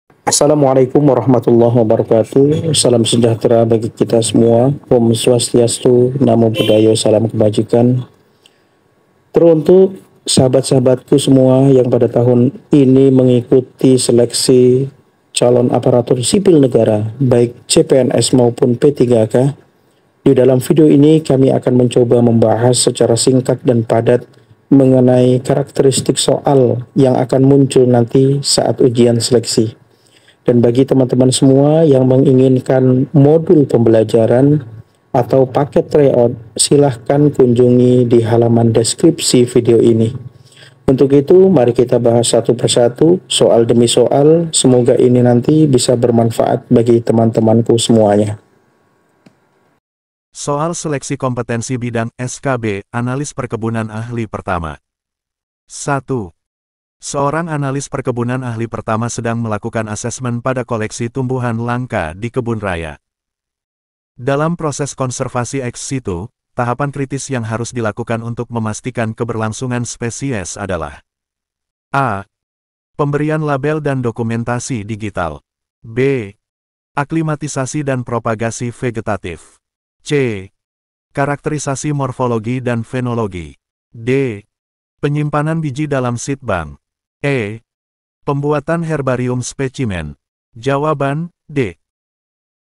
Assalamualaikum warahmatullahi wabarakatuh. Salam sejahtera bagi kita semua. Om Swastiastu, Namo Buddhaya, salam kebajikan. Teruntuk sahabat-sahabatku semua yang pada tahun ini mengikuti seleksi calon aparatur sipil negara, baik CPNS maupun P3K. Di dalam video ini kami akan mencoba membahas secara singkat dan padat mengenai karakteristik soal yang akan muncul nanti saat ujian seleksi. Dan bagi teman-teman semua yang menginginkan modul pembelajaran atau paket tryout, silahkan kunjungi di halaman deskripsi video ini. Untuk itu, mari kita bahas satu persatu, soal demi soal. Semoga ini nanti bisa bermanfaat bagi teman-temanku semuanya. Soal seleksi kompetensi bidang SKB, analis perkebunan ahli pertama. 1. Seorang analis perkebunan ahli pertama sedang melakukan asesmen pada koleksi tumbuhan langka di kebun raya. Dalam proses konservasi ex situ, tahapan kritis yang harus dilakukan untuk memastikan keberlangsungan spesies adalah A. Pemberian label dan dokumentasi digital. B. Aklimatisasi dan propagasi vegetatif. C. Karakterisasi morfologi dan fenologi. D. Penyimpanan biji dalam seed bank. E. Pembuatan herbarium spesimen. Jawaban, D.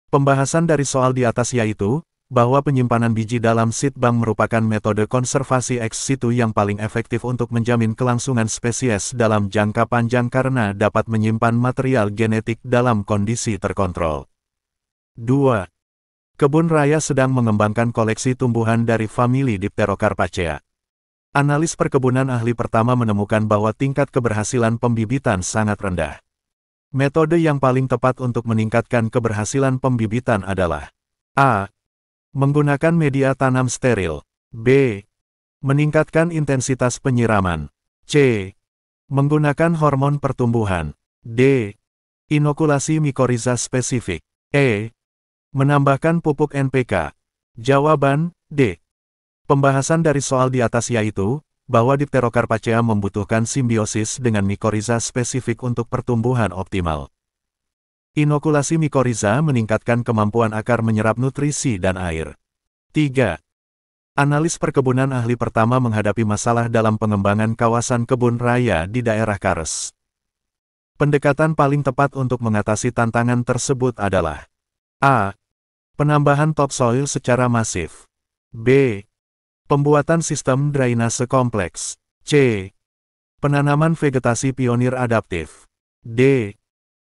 Pembahasan dari soal di atas yaitu, bahwa penyimpanan biji dalam seed bank merupakan metode konservasi ex situ yang paling efektif untuk menjamin kelangsungan spesies dalam jangka panjang karena dapat menyimpan material genetik dalam kondisi terkontrol. 2. Kebun raya sedang mengembangkan koleksi tumbuhan dari famili Dipterocarpacea. Analis perkebunan ahli pertama menemukan bahwa tingkat keberhasilan pembibitan sangat rendah. Metode yang paling tepat untuk meningkatkan keberhasilan pembibitan adalah A. Menggunakan media tanam steril. B. Meningkatkan intensitas penyiraman. C. Menggunakan hormon pertumbuhan. D. Inokulasi mikoriza spesifik. E. Menambahkan pupuk NPK. Jawaban, D. Pembahasan dari soal di atas yaitu, bahwa Dipterocarpacea membutuhkan simbiosis dengan mikoriza spesifik untuk pertumbuhan optimal. Inokulasi mikoriza meningkatkan kemampuan akar menyerap nutrisi dan air. 3. Analis perkebunan ahli pertama menghadapi masalah dalam pengembangan kawasan kebun raya di daerah Kares. Pendekatan paling tepat untuk mengatasi tantangan tersebut adalah A. Penambahan topsoil secara masif. B. Pembuatan sistem drainase kompleks. C. Penanaman vegetasi pionir adaptif. D.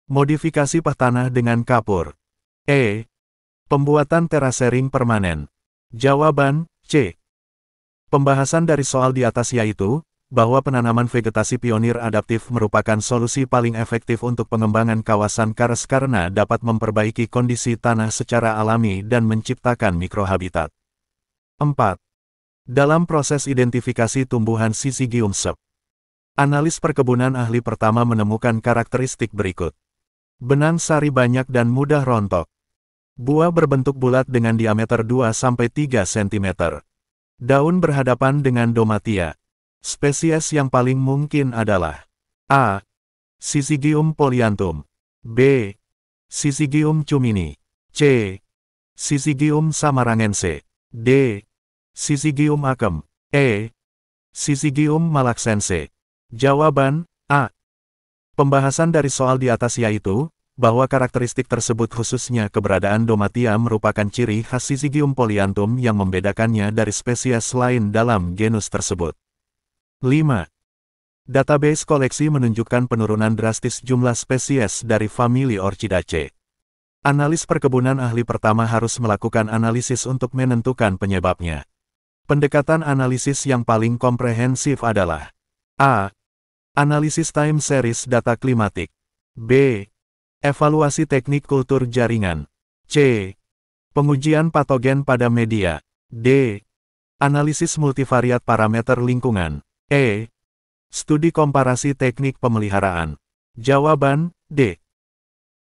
Modifikasi tanah dengan kapur. E. Pembuatan terasering permanen. Jawaban, C. Pembahasan dari soal di atas yaitu, bahwa penanaman vegetasi pionir adaptif merupakan solusi paling efektif untuk pengembangan kawasan Kares karena dapat memperbaiki kondisi tanah secara alami dan menciptakan mikrohabitat. 4. Dalam proses identifikasi tumbuhan Syzygium sep, analis perkebunan ahli pertama menemukan karakteristik berikut. Benang sari banyak dan mudah rontok. Buah berbentuk bulat dengan diameter 2-3 cm. Daun berhadapan dengan domatia. Spesies yang paling mungkin adalah A. Syzygium polyanthum. B. Syzygium cumini. C. Syzygium samarangense. D. Syzygium akem. E. Syzygium malaxense. Jawaban, A. Pembahasan dari soal di atas yaitu, bahwa karakteristik tersebut khususnya keberadaan domatia merupakan ciri khas Syzygium polyanthum yang membedakannya dari spesies lain dalam genus tersebut. 5. Database koleksi menunjukkan penurunan drastis jumlah spesies dari famili Orchidaceae. Analis perkebunan ahli pertama harus melakukan analisis untuk menentukan penyebabnya. Pendekatan analisis yang paling komprehensif adalah A. Analisis time series data klimatik. B. Evaluasi teknik kultur jaringan. C. Pengujian patogen pada media. D. Analisis multivariat parameter lingkungan. E. Studi komparasi teknik pemeliharaan. Jawaban, D.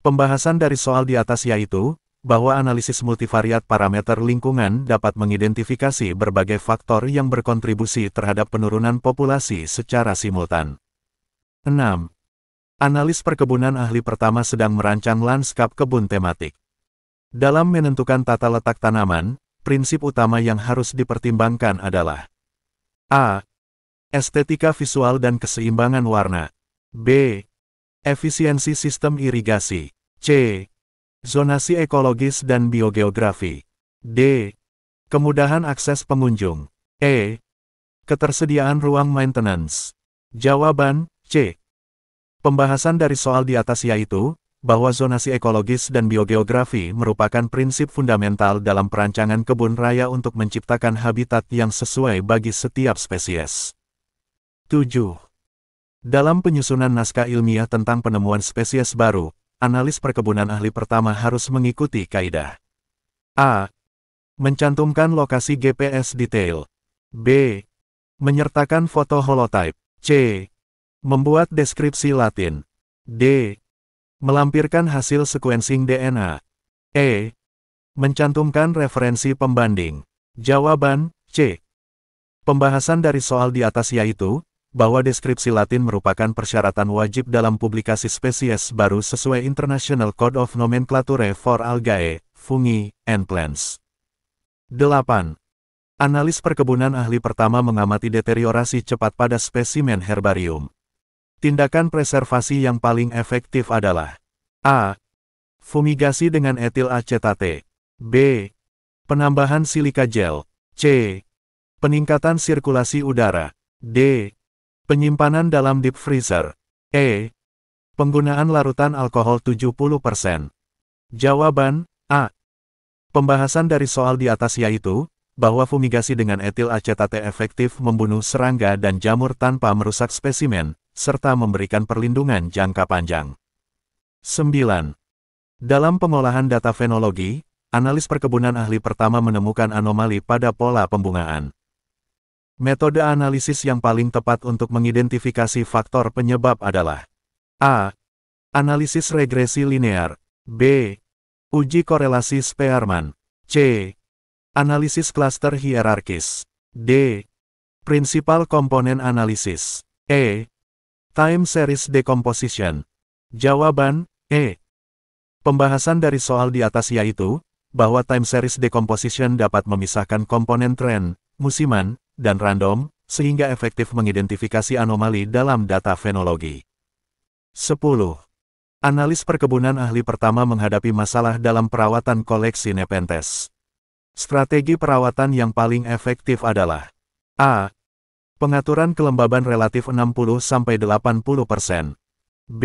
Pembahasan dari soal di atas yaitu, bahwa analisis multivariat parameter lingkungan dapat mengidentifikasi berbagai faktor yang berkontribusi terhadap penurunan populasi secara simultan. 6. Analis perkebunan ahli pertama sedang merancang lanskap kebun tematik. Dalam menentukan tata letak tanaman, prinsip utama yang harus dipertimbangkan adalah A. Estetika visual dan keseimbangan warna. B. Efisiensi sistem irigasi. C. Zonasi ekologis dan biogeografi. D. Kemudahan akses pengunjung. E. Ketersediaan ruang maintenance. Jawaban, C. Pembahasan dari soal di atas yaitu, bahwa zonasi ekologis dan biogeografi merupakan prinsip fundamental dalam perancangan kebun raya untuk menciptakan habitat yang sesuai bagi setiap spesies. 7. Dalam penyusunan naskah ilmiah tentang penemuan spesies baru, analis perkebunan ahli pertama harus mengikuti kaidah. A. Mencantumkan lokasi GPS detail. B. Menyertakan foto holotype. C. Membuat deskripsi Latin. D. Melampirkan hasil sequencing DNA. E. Mencantumkan referensi pembanding. Jawaban, C. Pembahasan dari soal di atas yaitu, bahwa deskripsi Latin merupakan persyaratan wajib dalam publikasi spesies baru sesuai International Code of Nomenclature for Algae, Fungi, and Plants. 8. Analis perkebunan ahli pertama mengamati deteriorasi cepat pada spesimen herbarium. Tindakan preservasi yang paling efektif adalah A. Fumigasi dengan etil acetate. B. Penambahan silika gel. C. Peningkatan sirkulasi udara. D. Penyimpanan dalam deep freezer. E. Penggunaan larutan alkohol 70%. Jawaban, A. Pembahasan dari soal di atas yaitu, bahwa fumigasi dengan etil acetate efektif membunuh serangga dan jamur tanpa merusak spesimen, serta memberikan perlindungan jangka panjang. 9. Dalam pengolahan data fenologi, analis perkebunan ahli pertama menemukan anomali pada pola pembungaan. Metode analisis yang paling tepat untuk mengidentifikasi faktor penyebab adalah A. Analisis regresi linear. B. Uji korelasi Spearman. C. Analisis klaster hierarkis. D. Prinsipal komponen analisis. E. Time series decomposition. Jawaban, E. Pembahasan dari soal di atas yaitu, bahwa time series decomposition dapat memisahkan komponen tren, musiman, dan random, sehingga efektif mengidentifikasi anomali dalam data fenologi. 10. Analis perkebunan ahli pertama menghadapi masalah dalam perawatan koleksi Nepenthes. Strategi perawatan yang paling efektif adalah A. Pengaturan kelembaban relatif 60–80%. B.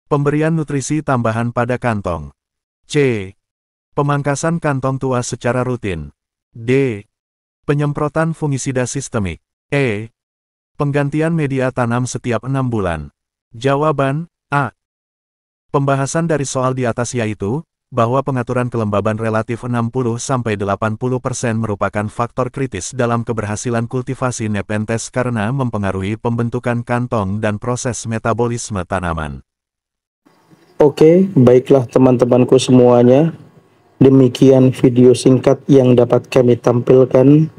Pemberian nutrisi tambahan pada kantong. C. Pemangkasan kantong tua secara rutin. D. Penyemprotan fungisida sistemik. E. Penggantian media tanam setiap 6 bulan. Jawaban, A. Pembahasan dari soal di atas yaitu, bahwa pengaturan kelembaban relatif 60–80% merupakan faktor kritis dalam keberhasilan kultivasi Nepenthes karena mempengaruhi pembentukan kantong dan proses metabolisme tanaman. Oke, baiklah teman-temanku semuanya. Demikian video singkat yang dapat kami tampilkan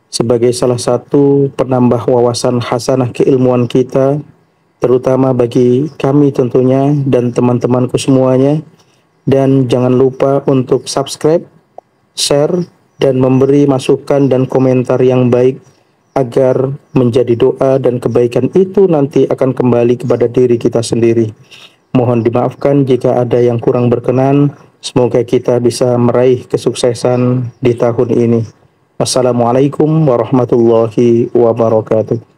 sebagai salah satu penambah wawasan hasanah keilmuan kita, terutama bagi kami tentunya dan teman-temanku semuanya. Dan jangan lupa untuk subscribe, share, dan memberi masukan dan komentar yang baik agar menjadi doa dan kebaikan itu nanti akan kembali kepada diri kita sendiri. Mohon dimaafkan jika ada yang kurang berkenan. Semoga kita bisa meraih kesuksesan di tahun ini. Wassalamualaikum warahmatullahi wabarakatuh.